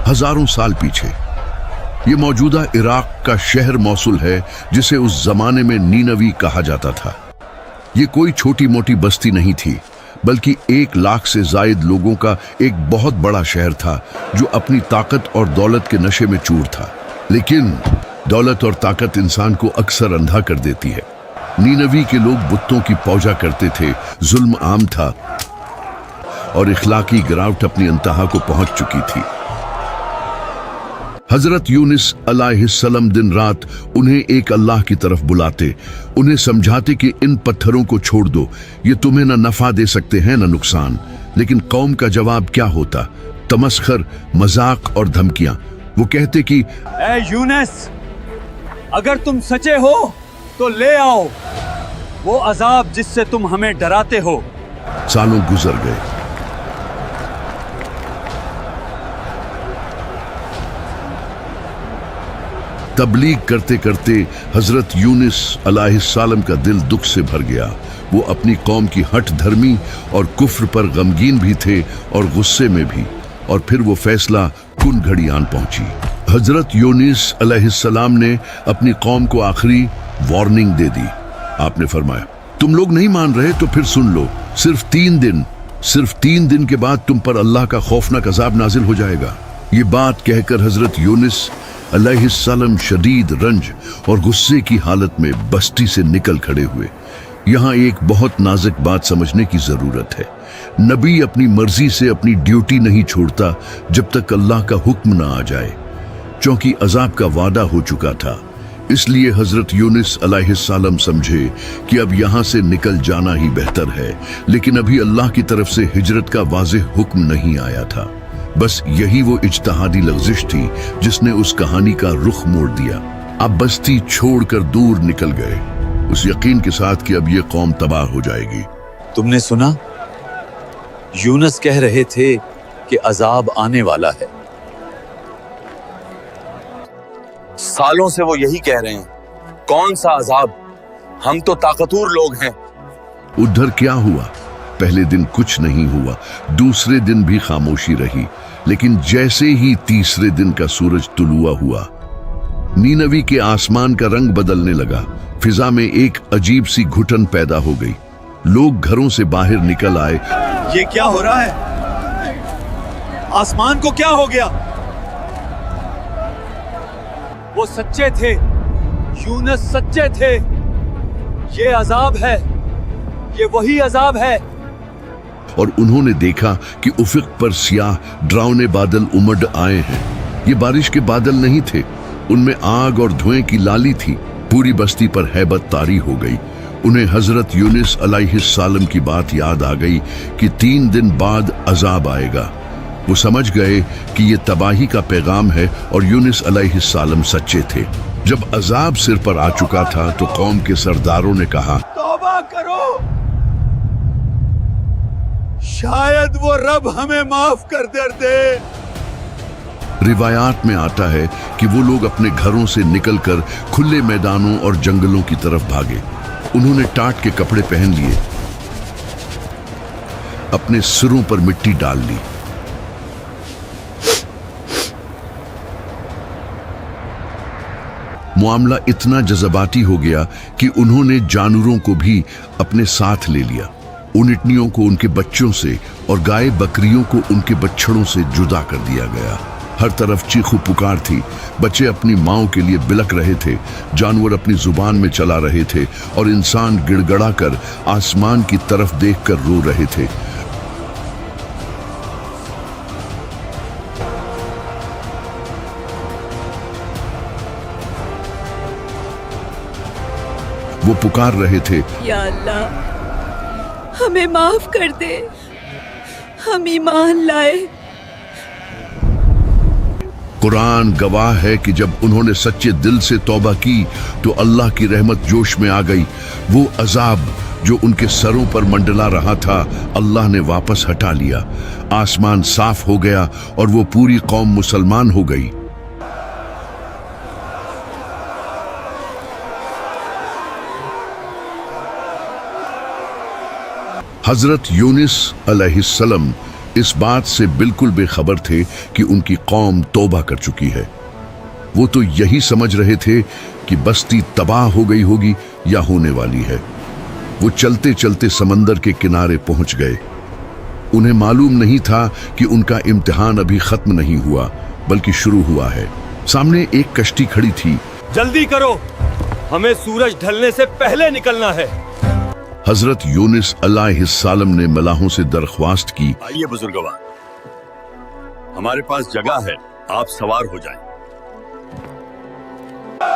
हजारों साल पीछे। ये मौजूदा इराक का शहर मौसुल है, जिसे उस जमाने में नीनवी कहा जाता था। ये कोई छोटी मोटी बस्ती नहीं थी, बल्कि 1 लाख से जायद लोगों का एक बहुत बड़ा शहर था, जो अपनी ताकत और दौलत के नशे में चूर था। लेकिन दौलत और ताकत इंसान को अक्सर अंधा कर देती है। नीनवी के लोग बुतों की पूजा करते थे, जुल्म आम था और इखलाकी गिरावट अपनी इंतहा को पहुंच चुकी थी। हजरत यूनुस अलैहिस्सलाम दिन रात उन्हें एक अल्लाह की तरफ बुलाते, उन्हें समझाते कि इन पत्थरों को छोड़ दो, ये तुम्हें न नफा दे सकते हैं न नुकसान। लेकिन कौम का जवाब क्या होता? तमस्खर, मजाक और धमकियां। वो कहते कि ऐ यूनुस, अगर तुम सच्चे हो तो ले आओ वो अजाब जिससे तुम हमें डराते हो। सालों गुजर गए। तबलीग करते करते हजरत यूनुस अलैहिस्सलाम का दिल दुख से भर गया। वो अपनी कौम की हठ धर्मी और कुफ्र पर गमगीन भी थे और गुस्से में भी। और फिर वो फैसला कुन घड़ी आन पहुंची। हजरत यूनुस अलैहिस्सलाम ने अपनी कौम को आखिरी वार्निंग दे दी। आपने फरमाया, तुम लोग नहीं मान रहे तो फिर सुन लो, सिर्फ 3 दिन के बाद तुम पर अल्लाह का खौफनाक अजाब नाजिल हो जाएगा। ये बात कहकर हजरत यूनुस अलैहिस्सलाम शदीद रंज और गुस्से की हालत में बस्ती से निकल खड़े हुए। यहाँ एक बहुत नाजुक बात समझने की जरूरत है। नबी अपनी मर्जी से अपनी ड्यूटी नहीं छोड़ता जब तक अल्लाह का हुक्म ना आ जाए, क्योंकि अजाब का वादा हो चुका था। इसलिए हजरत यूनुस अलैहिस्सलाम समझे कि अब यहाँ से निकल जाना ही बेहतर है। लेकिन अभी अल्लाह की तरफ से हिजरत का वाज़ेह हुक्म नहीं आया था। बस यही वो इज्तिहादी लग़ज़िश थी जिसने उस कहानी का रुख मोड़ दिया। अब बस्ती छोड़कर दूर निकल गए, उस यकीन के साथ कि अब ये कौम तबाह हो जाएगी। तुमने सुना? यूनुस कह रहे थे कि अजाब आने वाला है। सालों से वो यही कह रहे हैं। कौन सा अजाब? हम तो ताकतवर लोग हैं। उधर क्या हुआ? पहले दिन कुछ नहीं हुआ, दूसरे दिन भी खामोशी रही। लेकिन जैसे ही तीसरे दिन का सूरज तुलुआ हुआ, नीनवी के आसमान का रंग बदलने लगा। फिजा में एक अजीब सी घुटन पैदा हो गई। लोग घरों से बाहर निकल आए। ये क्या हो रहा है? आसमान को क्या हो गया? वो सच्चे थे, यूनुस सच्चे थे। ये अजाब है, ये वही अजाब है। और उन्होंने देखा कि उफक पर सियाह डरावने बादल उमड़ आए हैं। ये बारिश के बादल नहीं थे, उनमें आग और धुएं की लाली थी। पूरी बस्ती पर हैबत तारी हो गई। उन्हें हजरत यूनुस अलैहिस्सलाम की बात याद आ गई कि 3 दिन बाद अजाब आएगा। वो समझ गए कि ये तबाही का पैगाम है और यूनुस अलैहिस्सलाम सच्चे थे। जब अजाब सिर पर आ चुका था तो कौम के सरदारों ने कहा, तौबा करो, शायद वो रब हमें माफ कर दे। रिवायात में आता है कि वो लोग अपने घरों से निकलकर खुले मैदानों और जंगलों की तरफ भागे। उन्होंने टाट के कपड़े पहन लिए, अपने सिरों पर मिट्टी डाल ली। मामला इतना जज्बाती हो गया कि उन्होंने जानवरों को भी अपने साथ ले लिया। ऊँटनियों को उनके बच्चों से और गाय बकरियों को उनके बछड़ों से जुदा कर दिया गया। हर तरफ चीखू पुकार थी। बच्चे अपनी माओ के लिए बिलक रहे थे, जानवर अपनी जुबान में चला रहे थे और इंसान गिड़गड़ा कर आसमान की तरफ देखकर रो रहे थे। वो पुकार रहे थे, या अल्लाह, हमें माफ कर दे, हम ईमान लाए। कुरान गवाह है कि जब उन्होंने सच्चे दिल से तौबा की तो अल्लाह की रहमत जोश में आ गई। वो अजाब जो उनके सरों पर मंडला रहा था, अल्लाह ने वापस हटा लिया। आसमान साफ हो गया और वो पूरी कौम मुसलमान हो गई। हजरत यूनुस अलैहिस्सलाम इस बात से बिल्कुल बेखबर थे कि उनकी कौम तौबा कर चुकी है। वो तो यही समझ रहे थे कि बस्ती तबाह हो गई होगी या होने वाली है। वो चलते चलते समंदर के किनारे पहुंच गए। उन्हें मालूम नहीं था कि उनका इम्तिहान अभी खत्म नहीं हुआ बल्कि शुरू हुआ है। सामने एक कश्ती खड़ी थी। जल्दी करो, हमें सूरज ढलने से पहले निकलना है। हजरत यूनुस अलैहिस्सलाम ने मलाहों से दरख्वास्त की, आइए बुजुर्गवान, हमारे पास जगह है, आप सवार हो जाएं।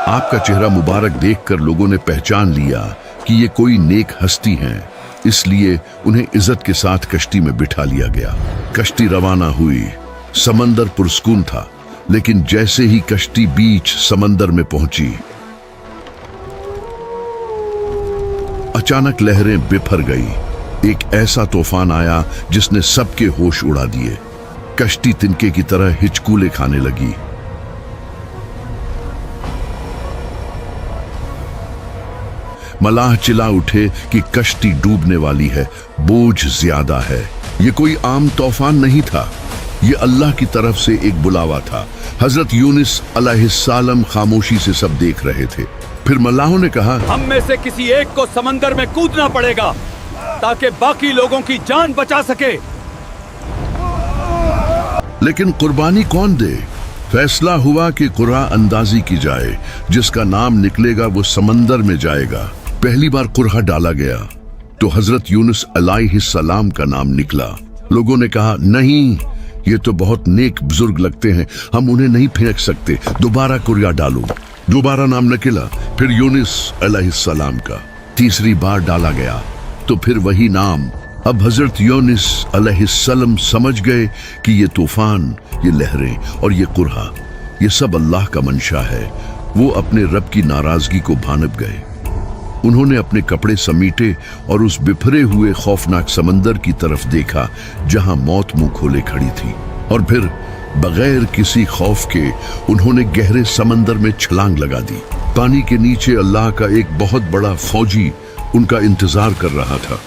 आपका चेहरा मुबारक देखकर लोगों ने पहचान लिया कि ये कोई नेक हस्ती हैं, इसलिए उन्हें इज्जत के साथ कश्ती में बिठा लिया गया। कश्ती रवाना हुई। समंदर पुरस्कून था, लेकिन जैसे ही कश्ती बीच समंदर में पहुंची, अचानक लहरें बिफर गई। एक ऐसा तूफान आया जिसने सबके होश उड़ा दिए। कश्ती तिनके की तरह हिचकूले खाने लगी। मलाह चिल्ला उठे कि कश्ती डूबने वाली है, बोझ ज्यादा है। ये कोई आम तूफान नहीं था, ये अल्लाह की तरफ से एक बुलावा था। हजरत यूनुस अलैहिस्सलाम खामोशी से सब देख रहे थे। फिर मलाहों ने कहा, हम में से किसी एक को समंदर में कूदना पड़ेगा ताकि बाकी लोगों की जान बचा सके। लेकिन कुर्बानी कौन दे? फैसला हुआ कि कुर्रा अंदाजी की जाए। जिसका नाम निकलेगा वो समंदर में जाएगा। पहली बार कुर्हा डाला गया तो हजरत यूनुस अलैहिस्सलाम का नाम निकला। लोगों ने कहा, नहीं, ये तो बहुत नेक बुजुर्ग लगते हैं, हम उन्हें नहीं फेंक सकते, दोबारा कुर्रा डालो। दोबारा नाम निकला, फिर यूनुस अलैहिस्सलाम का। तीसरी बार डाला गया तो फिर वही नाम। अब हजरत यूनुस अलैहिस्सलाम समझ गए कि ये तूफान, ये लहरें और ये कुर्हा, ये सब अल्लाह का मंशा है। वो अपने रब की नाराजगी को भानप गए। उन्होंने अपने कपड़े समीटे और उस बिफरे हुए खौफनाक समंदर की तरफ देखा जहां मौत मुंह खोले खड़ी थी। और फिर बगैर किसी खौफ के उन्होंने गहरे समंदर में छलांग लगा दी। पानी के नीचे अल्लाह का एक बहुत बड़ा फौजी उनका इंतजार कर रहा था।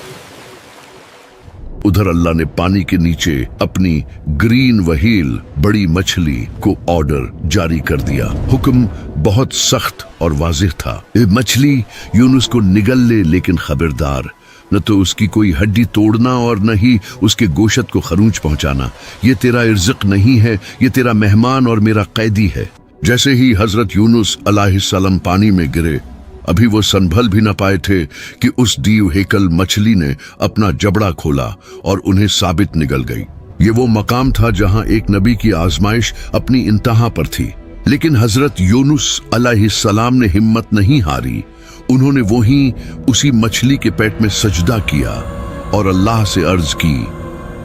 उधर अल्लाह ने पानी के नीचे अपनी ग्रीन व्हेल, बड़ी मछली को ऑर्डर जारी कर दिया। हुक्म बहुत सख्त और वाजिह था। ये मछली यूनुस को निगल ले, लेकिन खबरदार, न तो उसकी कोई हड्डी तोड़ना और न ही उसके गोशत को खरूंच पहुंचाना। ये तेरा इर्ज़्क़ नहीं है, ये तेरा मेहमान और मेरा कैदी है। जैसे ही हजरत यूनुस अलैहिस्सलाम पानी में गिरे, अभी वो संभल भी न पाए थे कि उस दीव हेकल मछली ने अपना जबड़ा खोला और उन्हें साबित निगल गई। ये वो मकाम था जहां एक नबी की आजमाइश अपनी इंतहा पर थी। लेकिन हजरत यूनुस अलैहिस्सलाम ने हिम्मत नहीं हारी। उन्होंने वहीं उसी मछली के पेट में सजदा किया और अल्लाह से अर्ज की,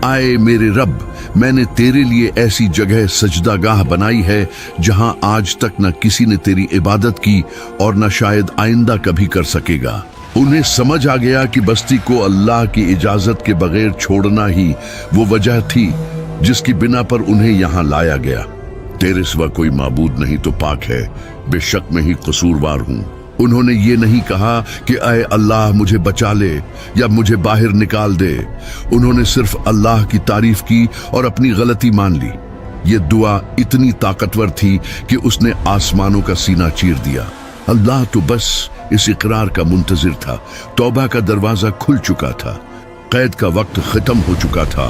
आए मेरे रब, मैंने तेरे लिए ऐसी जगह सजदागाह बनाई है जहां आज तक न किसी ने तेरी इबादत की और न शायद आइंदा कभी कर सकेगा। उन्हें समझ आ गया कि बस्ती को अल्लाह की इजाजत के बगैर छोड़ना ही वो वजह थी जिसकी बिना पर उन्हें यहाँ लाया गया। तेरे सिवा कोई माबूद नहीं तो पाक है, बेशक मैं ही कसूरवार हूँ। उन्होंने ये नहीं कहा कि आए अल्लाह मुझे बचा ले या मुझे बाहर निकाल दे। उन्होंने सिर्फ अल्लाह की तारीफ की और अपनी गलती मान ली। ये दुआ इतनी ताकतवर थी कि उसने आसमानों का सीना चीर दिया। अल्लाह तो बस इस इकरार का मुंतजिर था। तौबा का दरवाजा खुल चुका था, कैद का वक्त खत्म हो चुका था।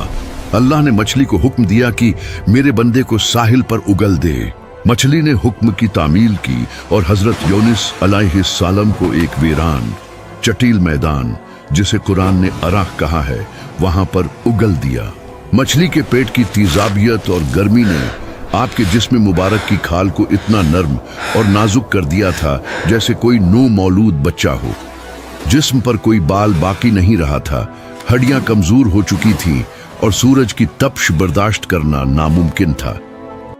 अल्लाह ने मछली को हुक्म दिया कि मेरे बंदे को साहिल पर उगल दे। मछली ने हुक्म की तामील की और हजरत यूनुस अलैहिस्सलाम को एक वीरान चटील मैदान, जिसे कुरान ने अराह कहा है, वहां पर उगल दिया। मछली के पेट की तेजाबियत और गर्मी ने आपके जिस्म मुबारक की खाल को इतना नर्म और नाजुक कर दिया था जैसे कोई नो मौलूद बच्चा हो। जिस्म पर कोई बाल बाकी नहीं रहा था, हड्डियां कमजोर हो चुकी थीं और सूरज की तपश बर्दाश्त करना नामुमकिन था।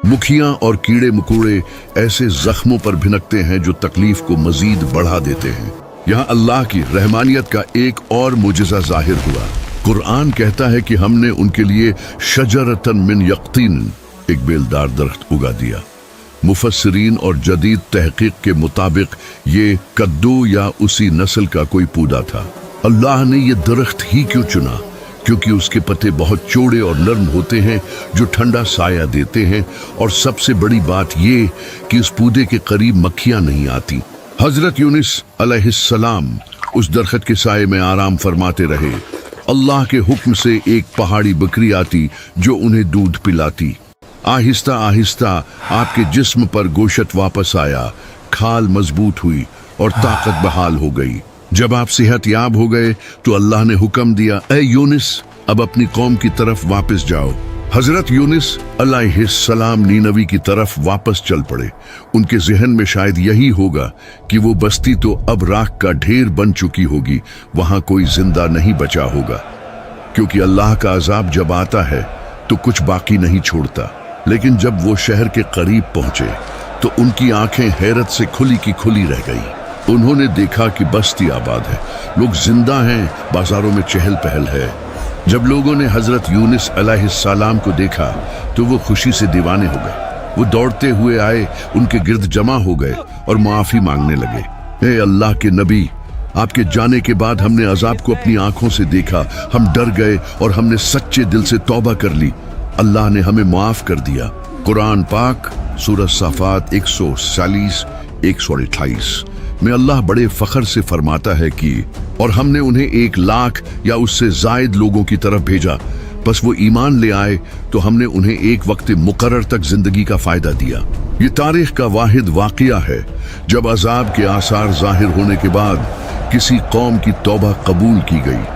मुखियां और कीड़े मकोड़े ऐसे जख्मों पर भिनकते हैं जो तकलीफ को मजीद बढ़ा देते हैं। यहाँ अल्लाह की रहमानियत का एक और मुजज़ा जाहिर हुआ। कुरान कहता है कि हमने उनके लिए शजरतन मिन यक़तीन, एक बेलदार दरख्त उगा दिया। मुफस्सिरीन और जदीद तहकीक के मुताबिक ये कद्दू या उसी नस्ल का कोई पौधा था। अल्लाह ने ये दरख्त ही क्यों चुना? क्योंकि उसके पत्ते बहुत चौड़े और नरम होते हैं जो ठंडा साया देते हैं, और सबसे बड़ी बात ये कि उस पौधे के करीब मक्खियां नहीं आती। हजरत यूनुस अलैहिस्सलाम उस दरख्त के साये में आराम फरमाते रहे। अल्लाह के हुक्म से एक पहाड़ी बकरी आती जो उन्हें दूध पिलाती। आहिस्ता आहिस्ता आपके जिस्म पर गोशत वापस आया, खाल मजबूत हुई और ताकत बहाल हो गई। जब आप सेहत याब हो गए तो अल्लाह ने हुक्म दिया, ए यूनुस, अब अपनी कौम की तरफ वापस जाओ। हजरत यूनुस अलैहिस्सलाम नीनवी की तरफ वापस चल पड़े। उनके जहन में शायद यही होगा कि वो बस्ती तो अब राख का ढेर बन चुकी होगी, वहां कोई जिंदा नहीं बचा होगा, क्योंकि अल्लाह का अजाब जब आता है तो कुछ बाकी नहीं छोड़ता। लेकिन जब वो शहर के करीब पहुंचे तो उनकी आंखें हैरत से खुली की खुली रह गई। उन्होंने देखा कि बस्ती आबाद है, लोग जिंदा हैं, बाजारों में चहल पहल है। जब लोगों ने हजरत यूनुस अलैहिस्सलाम को देखा तो वो खुशी से दीवाने हो गए। वो दौड़ते हुए आए, उनके गिर्द जमा हो गए और माफी मांगने लगे। ए अल्लाह के नबी, आपके जाने के बाद हमने अजाब को अपनी आंखों से देखा, हम डर गए और हमने सच्चे दिल से तौबा कर ली। अल्लाह ने हमें माफ कर दिया। कुरान पाक सूरह साफात 140-128 में अल्लाह बड़े फख्र से फरमाता है कि और हमने उन्हें 1 लाख या उससे जायद लोगों की तरफ भेजा, बस वो ईमान ले आए तो हमने उन्हें एक वक्त मुकर्रर तक जिंदगी का फायदा दिया। ये तारीख का वाहिद वाकया है जब अजाब के आसार जाहिर होने के बाद किसी कौम की तौबा कबूल की गई।